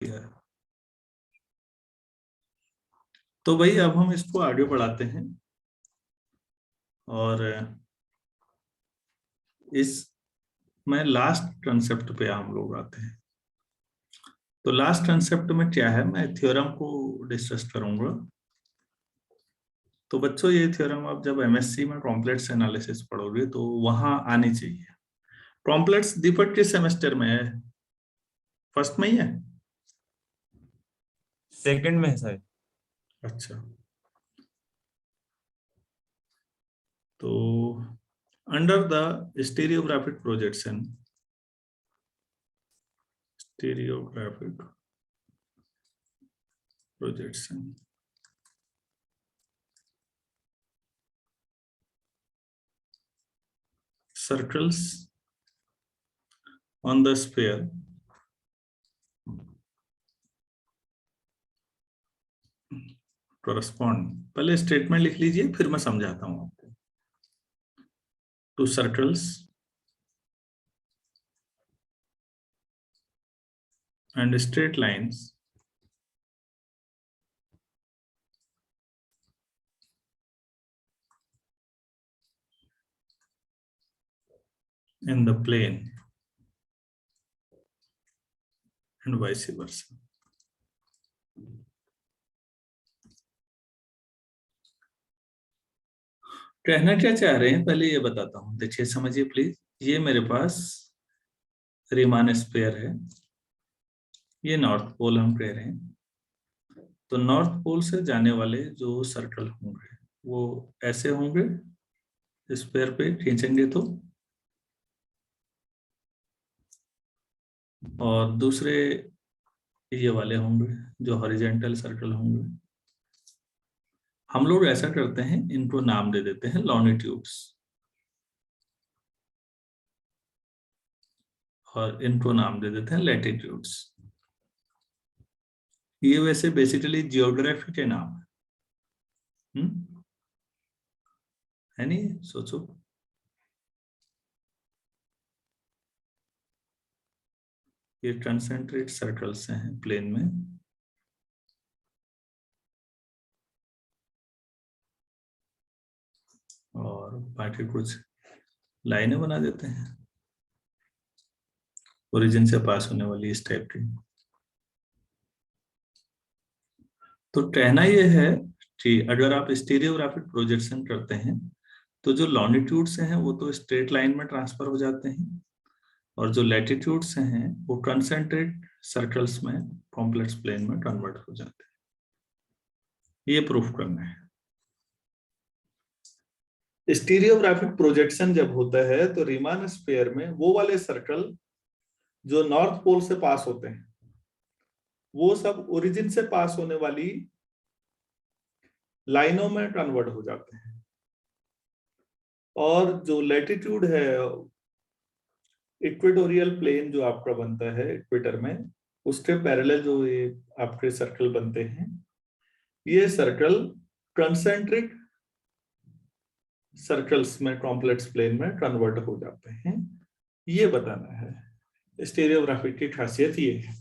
है। तो भाई अब हम इसको आगे बढ़ाते हैं और इस में लास्ट कंसेप्ट पे हम लोग आते हैं। तो लास्ट कंसेप्ट में क्या है, मैं थ्योरम को डिस्कस करूंगा। तो बच्चों ये थ्योरम आप जब एमएससी में कॉम्प्लेक्स एनालिसिस पढ़ोगे तो वहां आनी चाहिए। कॉम्प्लेक्स दीपक किस सेमेस्टर में है? फर्स्ट में ही है? सेकंड में है सर। अच्छा, तो under the stereographic projection, stereographic projection circles on the sphere correspond, पहले स्टेटमेंट लिख लीजिए फिर मैं समझाता हूं आपको। To circles and straight lines in the plane and vice versa। कहना क्या चाह रहे हैं पहले ये बताता हूं, देखिए समझिए प्लीज। ये मेरे पास रीमान स्फीयर है, ये नॉर्थ पोल हम कह रहे हैं। तो नॉर्थ पोल से जाने वाले जो सर्कल होंगे वो ऐसे होंगे, स्फीयर पे खींचेंगे तो, और दूसरे ये वाले होंगे जो हॉरिजेंटल सर्कल होंगे। हम लोग ऐसा करते हैं, इनको नाम दे देते हैं लॉन्गिट्यूड्स, और इनको नाम दे देते हैं लैटिट्यूड्स। ये वैसे बेसिकली जियोग्राफी के नाम है नहीं? सोचो, ये कंसेंट्रेट सर्कल्स हैं प्लेन में, और बाकी कुछ लाइनें बना देते हैं ओरिजिन से पास होने वाली इस टाइप की। तो कहना यह है कि अगर आप स्टीरियोग्राफिक प्रोजेक्शन करते हैं तो जो लॉन्गिट्यूड्स हैं वो तो स्ट्रेट लाइन में ट्रांसफर हो जाते हैं, और जो लैटिट्यूड्स हैं वो कंसेंट्रेट सर्कल्स में कॉम्प्लेक्स प्लेन में कन्वर्ट हो जाते हैं। ये प्रूफ करना है। स्टीरियोग्राफिक प्रोजेक्शन जब होता है तो रीमान स्फीयर में वो वाले सर्कल जो नॉर्थ पोल से पास होते हैं वो सब ओरिजिन से पास होने वाली लाइनों में कन्वर्ट हो जाते हैं, और जो लैटिट्यूड है, इक्वेटोरियल प्लेन जो आपका बनता है इक्वेटर में, उसके पैरेलल जो ये आपके सर्कल बनते हैं, ये सर्कल कंसेंट्रिक सर्कल्स में कॉम्प्लेक्स प्लेन में कन्वर्ट हो जाते हैं। ये बताना है स्टीरियोग्राफी की खासियत ये है।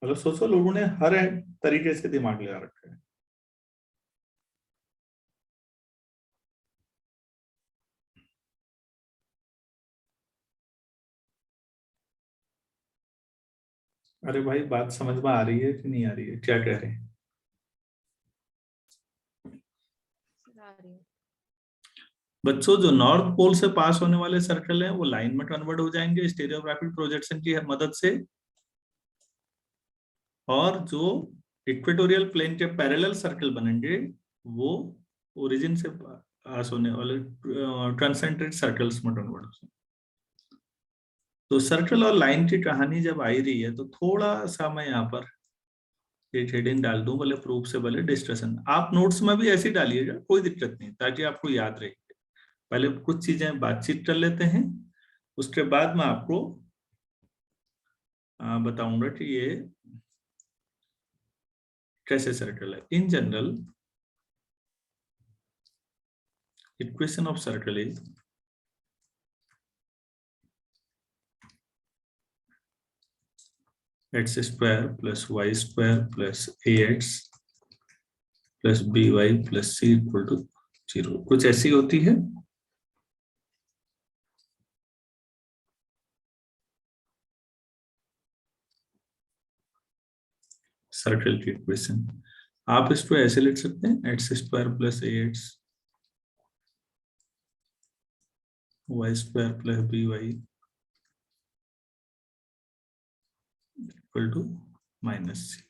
मतलब सोचो, लोगों ने हर तरीके से दिमाग लगा रखा है। अरे भाई, बात समझ में आ रही है कि नहीं आ रही है? क्या कह रहे हैं बच्चों? जो नॉर्थ पोल से पास होने वाले सर्कल हैं वो लाइन में कन्वर्ट हो जाएंगे स्टीरियोग्राफिक प्रोजेक्शन की मदद से, और जो इक्वेटोरियल प्लेन के पैरेलल सर्कल बनेंगे वो ओरिजिन से पास होने वाले कंसेंट्रेट सर्कल्स में कन्वर्ट हो जाएंगे। तो सर्कल और लाइन की कहानी जब आई रही है तो थोड़ा सा मैं यहाँ पर एक हेडिंग डाल दूं, भले प्रूफ से भले डिस्कशन। आप नोट्स में भी ऐसे डालिएगा, कोई दिक्कत नहीं, ताकि आपको याद रहे। पहले कुछ चीजें बातचीत कर लेते हैं, उसके बाद मैं आपको बताऊंगा कि ये कैसे सर्कल है। In general equation of circle is x square plus y square plus a x plus b y plus c equal to 0, कुछ ऐसी होती है। सर्कल की इक्वेशन आप इसको ऐसे लिख सकते हैं, x square plus a x y square plus b y equal to minus c.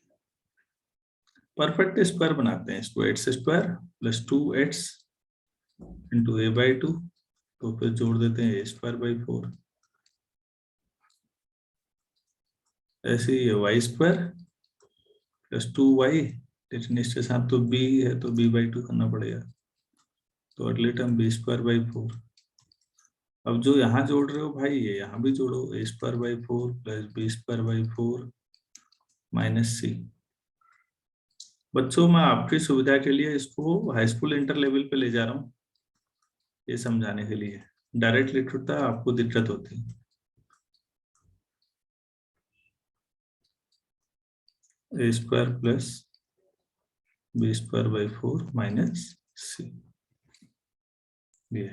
Perfect square बनाते हैं इसको, x square plus 2x into a by 2, तो फिर जोड़ देते हैं ए स्क्वायर बाई 4, ऐसे ही वाई स्क्वायर प्लस 2y, लेकिन इसके साथ तो b है तो b बाई 2 करना पड़ेगा, तो अगले टर्म बी स्क्वायर बाई 4। अब जो यहाँ जोड़ रहे हो भाई ये यहाँ भी जोड़ो, A square by 4 plus B square by 4 minus C. बच्चों मैं आपकी सुविधा के लिए इसको हाई स्कूल इंटर लेवल पे ले जा रहा हूँ, ये समझाने के लिए। डायरेक्ट लिखता आपको दिक्कत होती है। A square plus B square by 4 minus C, ये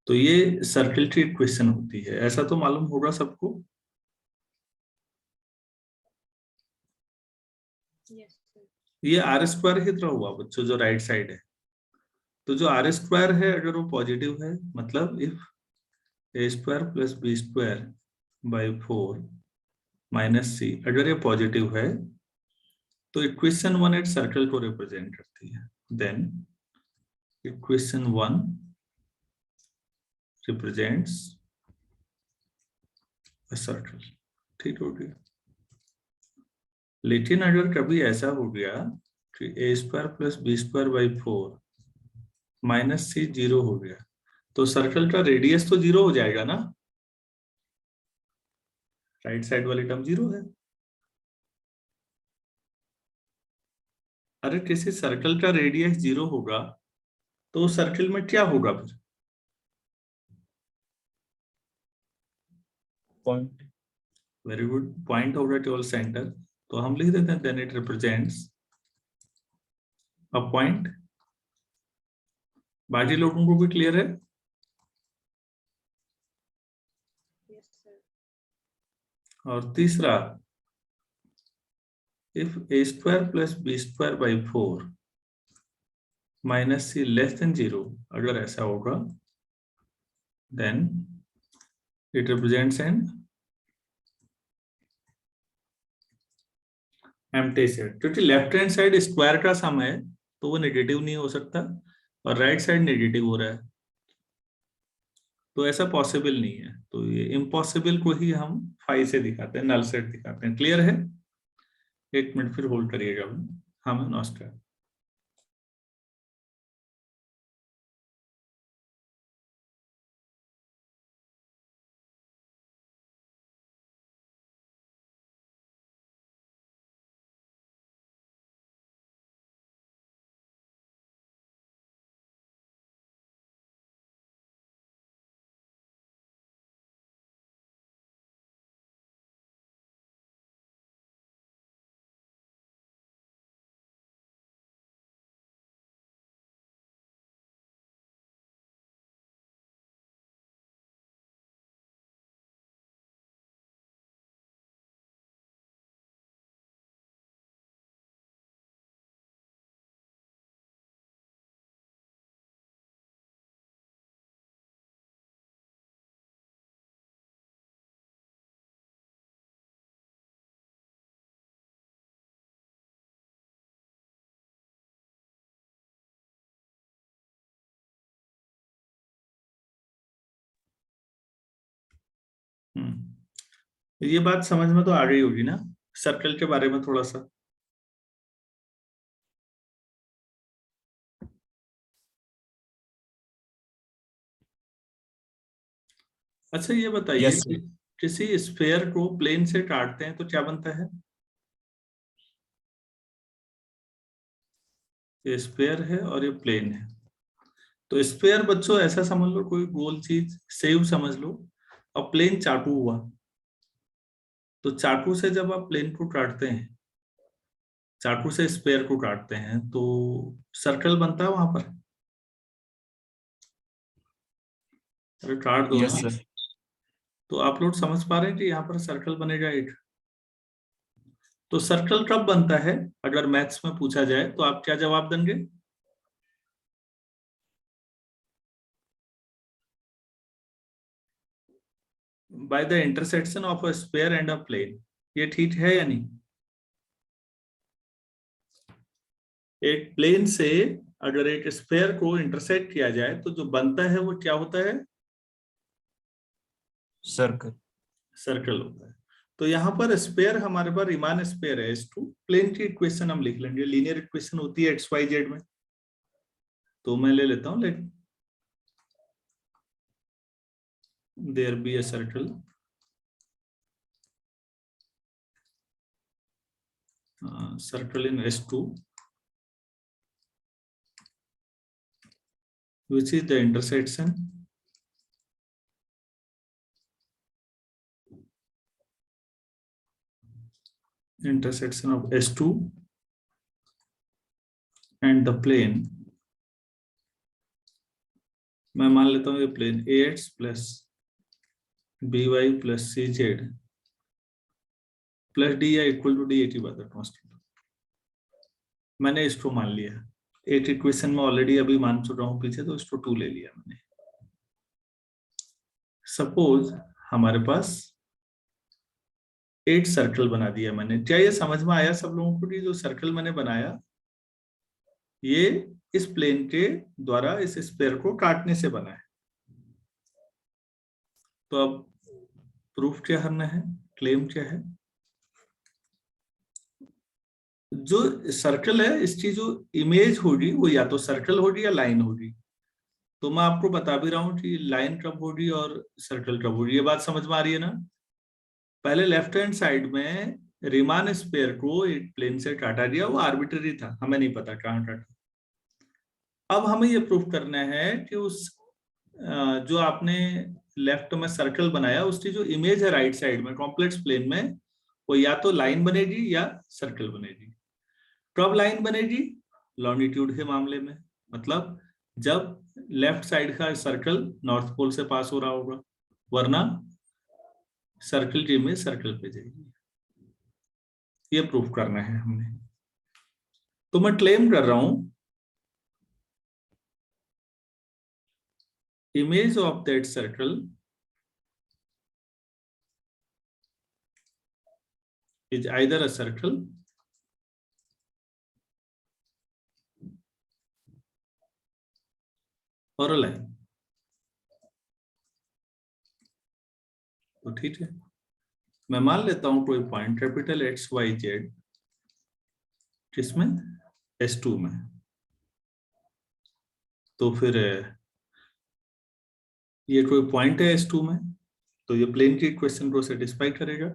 तो ये सर्किल की इक्वेशन होती है, ऐसा तो मालूम होगा सबको। ये आर स्क्वायर की तरह हुआ बच्चों, जो राइट साइड है, तो जो आर स्क्वायर है अगर वो पॉजिटिव है, मतलब if A square plus B square by 4 minus C अगर ये पॉजिटिव है, तो इक्वेशन 1 एक सर्कल को रिप्रेजेंट करती है। Then equation 1 represents a circle, ठीक हो गया। लेकिन अगर कभी ऐसा हो गया कि A square plus B square by 4 minus C 0 हो गया, तो सर्कल का रेडियस तो 0 हो जाएगा ना, राइट साइड वाली टर्म 0 है। अरे किसी सर्कल का रेडियस 0 होगा तो उस सर्कल में क्या होगा फिर? पॉइंट। वेरी गुड, पॉइंट होगा केवल सेंटर, तो हम लिख देते हैं then it represents a point. बाकी लोगों को भी क्लियर है? और तीसरा, if A square plus B square by 4 minus c less than 0, अगर ऐसा होगा then it represents an empty set, क्योंकि लेफ्ट हैंड साइड स्क्वायर का सम है तो वो नेगेटिव नहीं हो सकता, और राइट साइड नेगेटिव हो रहा है, तो ऐसा पॉसिबल नहीं है। तो ये इम्पॉसिबल को ही हम 5 से दिखाते हैं, नल सेट दिखाते हैं। क्लियर है? एक मिनट फिर होल्ड करिएगा। हाँ मैं नमस्कार। ये बात समझ में तो आ गई होगी ना, सर्कल के बारे में थोड़ा सा। अच्छा ये बताइए यस कि सर। किसी स्फेयर को प्लेन से काटते हैं तो क्या बनता है? ये स्फेयर है और ये प्लेन है, तो स्फेयर बच्चों ऐसा समझ लो, कोई गोल चीज सेव समझ लो, और प्लेन चाटू हुआ, तो चाकू से जब आप प्लेन को काटते हैं, चाकू से स्फेयर को काटते हैं, तो सर्कल बनता है वहां पर। अरे काट दो यस ना। सर। तो आप लोग समझ पा रहे हैं कि यहाँ पर सर्कल बनेगा एक। तो सर्कल कब बनता है अगर मैथ्स में पूछा जाए, तो आप क्या जवाब देंगे? By the intersection of a sphere and a plane. ये ठीक है या नहीं? एक प्लेन से अगर एक स्फेयर को इंटरसेक्ट किया जाए तो जो बनता है वो क्या होता है? सर्कल। सर्कल होता है। तो यहाँ पर स्फेयर हमारे पास रीमान स्फेयर है S2। प्लेन की इक्वेशन हम लिख लेंगे, लीनियर इक्वेशन होती है XYZ में। तो मैं ले लेता हूँ, let there be a circle circle in S2 which is the intersection of S2 and the plane। मैं मान लेता हूँ ये plane AX plus BY plus CZ plus DI equal to DAT by the constant. मैंने इसको मान लिया। एक इक्वेशन में ऑलरेडी अभी मान चुका हूँ पीछे, तो इसको 2 ले लिया मैंने। सपोज हमारे पास 8 सर्कल बना दिया मैंने। क्या ये समझ में आया सब लोगों को कि जो सर्कल मैंने बनाया ये इस प्लेन के द्वारा इस स्फीयर को काटने से बना है? तो अब प्रूफ क्या करना है, क्लेम क्या है? जो सर्कल है इसकी जो इमेज होगी वो या तो सर्कल होगी या लाइन होगी। तो मैं आपको बता भी रहा हूँ कि लाइन कब होगी और सर्कल कब होगी। ये बात समझ में आ रही है ना? पहले लेफ्ट हैंड साइड में रीमान स्फीयर को एक प्लेन से काटा गया, वो आर्बिट्ररी था, हमें नहीं पता कहाँ काटा। अब हमें ये प्रूफ करना है कि उस जो आपने लेफ्ट में सर्कल बनाया उसकी जो इमेज है राइट साइड में कॉम्प्लेक्स प्लेन में, वो या तो लाइन बनेगी या सर्कल बनेगी। कब लाइन बनेगी? लॉन्गिट्यूड के मामले में, मतलब जब लेफ्ट साइड का सर्कल नॉर्थ पोल से पास हो रहा होगा, वरना सर्कल की इमेज सर्कल पे जाएगी। ये प्रूफ करना है हमने। तो मैं क्लेम कर रहा हूं image of that circle is either a circle or a line। तो ठीक है, मैं मान लेता हूं कोई पॉइंट कैपिटल XYZ किसमें, S2 में। तो फिर ये कोई पॉइंट है S2 में, तो ये प्लेन की इक्वेशन को सेटिस्फाई करेगा।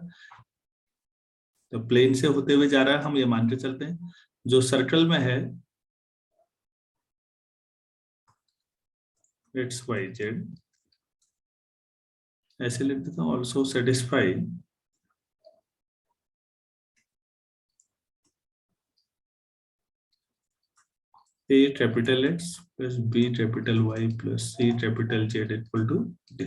तो प्लेन से होते हुए जा रहा है, हम ये मान के चलते हैं। जो सर्कल में है XYZ, ऐसे लिख देता हूँ, also satisfy A capital X plus B capital Y plus C capital Z equal to D।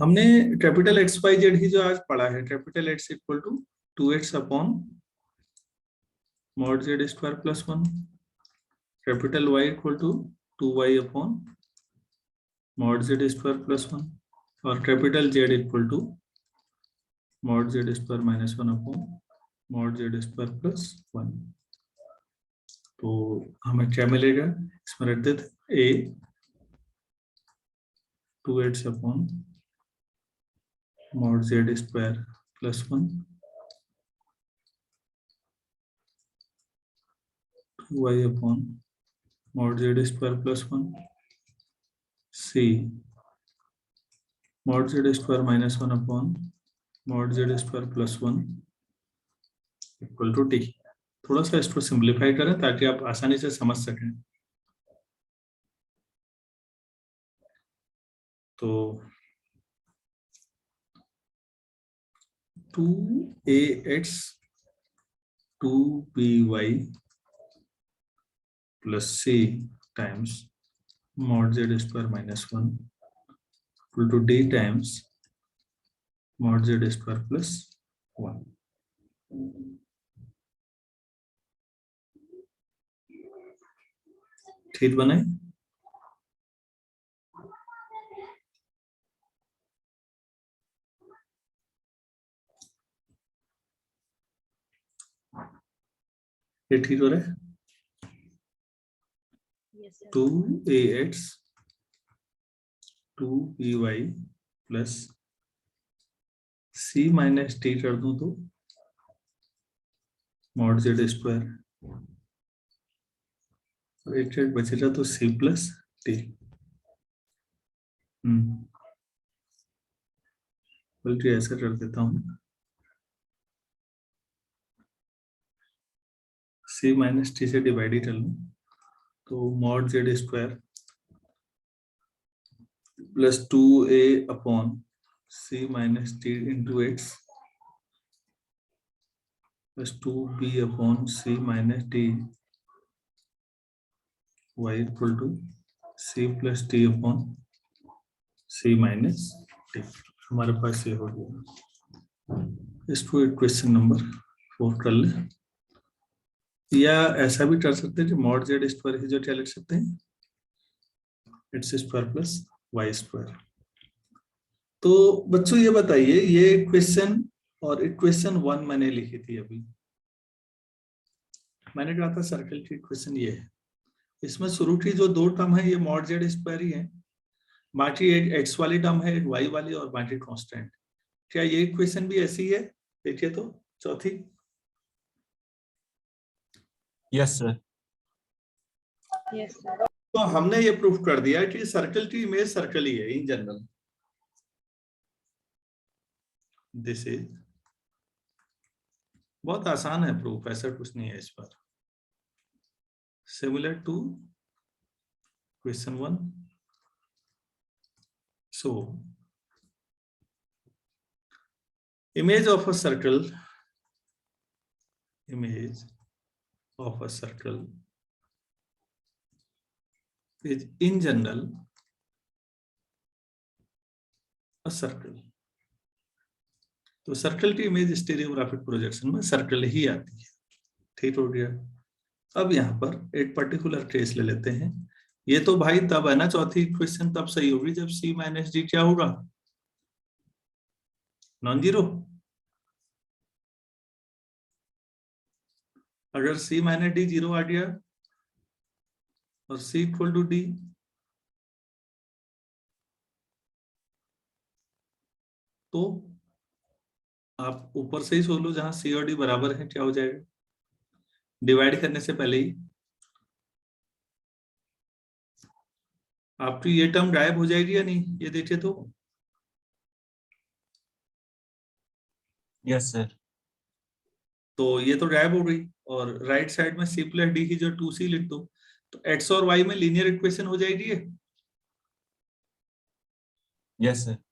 हमने कैपिटल XYZ ही जो आज पढ़ा है, capital X equal to 2x upon mod Z square plus 1, capital Y equal to 2y upon mod Z square plus 1, और capital Z equal to mod Z square minus 1 upon mod Z square plus 1। तो हमें क्या मिलेगा, इसमें रख देते A 2x upon mod Z square plus 1 2y upon mod Z square plus 1 C mod Z square minus 1 upon mod Z square plus 1 equal to D। थोड़ा सा इसको सिंप्लीफाई करें ताकि आप आसानी से समझ सकें। तो 2ax 2by plus c times mod z square minus 1 equal to d times mod z square plus 1. ठीक बने? ये ठीक हो रहा है? 2ax 2by plus c minus T कर दूं तो मॉड जेड स्क्वायर, एक जेड बचेगा तो c प्लस टी। बल्कि ऐसा कर देता हूँ, c माइनस टी से डिवाइड ही कर लूं तो mod z square plus 2a upon c minus t into x plus 2b upon c minus t y equal to c plus t upon c minus t. हमारे पास ये हो गया। इसको क्वेश्चन नंबर 4 कर ले, या ऐसा भी कर सकते हैं कि मॉड जेड स्क्वायर की जो क्या लिख सकते हैं, x square plus y square. तो बच्चों ये बताइए, ये इक्वेशन और इक्वेशन 1 मैंने लिखी थी अभी, मैंने कहा था सर्कल की इक्वेशन ये है। इसमें शुरू की जो दो टर्म है ये मॉड जेड स्क्वायर ही है, बाकी एक एक्स वाली टर्म है, एक वाई वाली, और बाकी कांस्टेंट। क्या ये इक्वेशन भी ऐसी है? देखिए तो चौथी। Yes sir. तो हमने ये प्रूफ कर दिया कि सर्कल की इमेज सर्कल ही है इन जनरल। दिस इज बहुत आसान है प्रूफ, ऐसा कुछ नहीं है इस पर। Similar to question 1। So image of a circle is in general a circle। तो सर्कल की इमेज स्टीरियोग्राफिक प्रोजेक्शन में सर्कल ही आती है। ठीक हो गया। अब यहाँ पर एक पर्टिकुलर केस ले लेते हैं। ये तो भाई तब है ना, चौथी इक्वेशन तब सही होगी जब c माइनस डी क्या होगा, नॉन जीरो। अगर c माइनस डी जीरो आ गया और c इक्वल टू डी, तो आप ऊपर से ही सोच लो, जहां c और d बराबर है क्या हो जाएगा, डिवाइड करने से पहले ही आपकी ये टर्म गायब हो जाएगी या नहीं, ये देखिए तो। Yes sir. तो ये तो गायब हो गई, और राइट साइड में c प्लस डी की जो 2c लिख दो, तो x और y में लीनियर इक्वेशन हो जाएगी ये। Yes sir.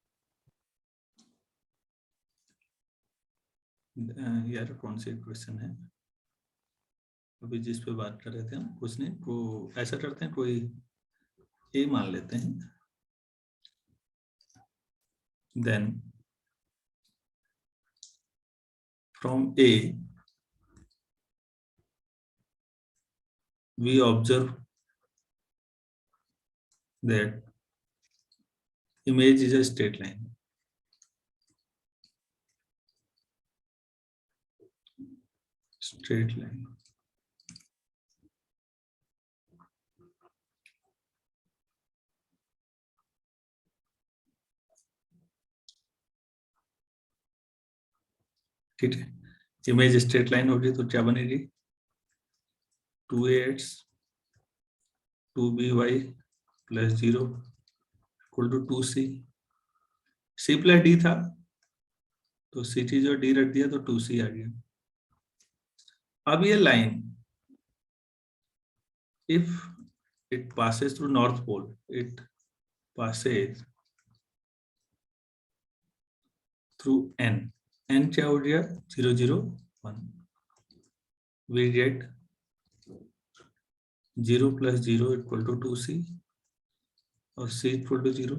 यार कौन सी इक्वेशन है अभी जिस पे बात कर रहे थे हम, कुछ नहीं, तो ऐसा करते हैं, कोई a मान लेते हैं, then from a we observe that image is a straight line। straight line। ठीक है, इमेज स्ट्रेट लाइन होगी तो क्या बनेगी, 2ax 2by plus 0 equal to 2c। c plus d था तो c की जो d रख दिया तो 2c आ गया। अब ये line if it passes through north pole, it passes through n, n क्या हो गया 0 0 1 we get 0 plus 0 equal to 2c और c equal to 0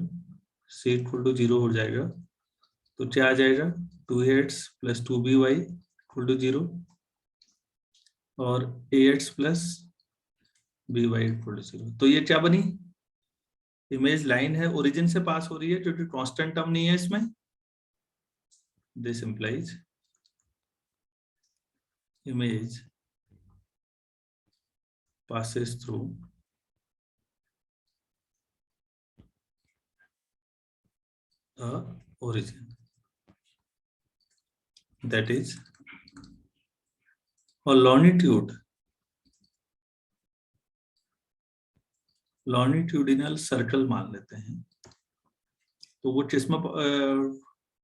c equal to 0 हो जाएगा तो क्या आ जाएगा 2ax plus 2by equal to 0 और ax plus by equal to 0 तो ये क्या बनी इमेज लाइन है ओरिजिन से पास हो रही है क्योंकि कांस्टेंट टर्म नहीं है इसमें this implies image passes through a origin that is और लॉन्गिट्यूडिनल सर्कल मान लेते हैं तो वो किसमें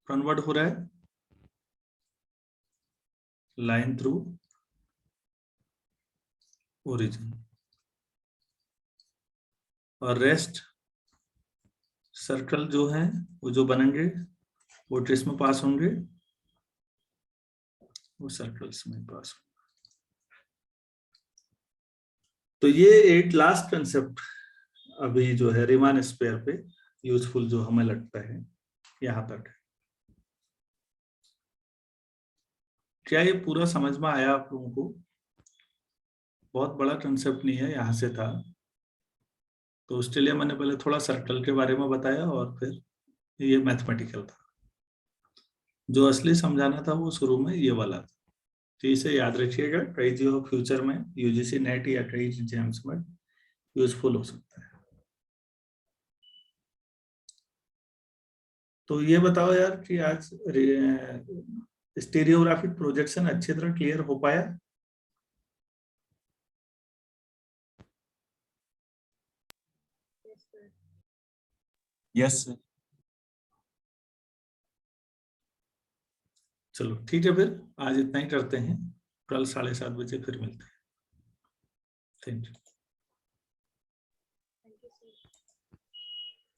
कन्वर्ट हो रहा है लाइन थ्रू ओरिजिन और रेस्ट सर्कल जो है वो जो बनेंगे वो किस में पास होंगे वो सर्कल्स में पास होंगे तो ये एक लास्ट कंसेप्ट अभी जो है रीमान स्क्वायर पे यूजफुल जो हमें लगता है यहाँ तक क्या ये पूरा समझ में आया आप लोगों को बहुत बड़ा कंसेप्ट नहीं है यहाँ से था तो उसके लिए मैंने पहले थोड़ा सर्कल के बारे में बताया और फिर ये मैथमेटिकल था जो असली समझाना था वो शुरू में ये वाला था तो इसे याद रखिएगा कई जो फ्यूचर में यूजीसी नेट या कई एग्जाम्स में यूजफुल हो सकता है तो ये बताओ यार कि आज स्टीरियोग्राफिक प्रोजेक्शन अच्छी तरह क्लियर हो पाया यस सर चलो ठीक है फिर आज इतना ही करते हैं कल 7:30 बजे फिर मिलते हैं थैंक यू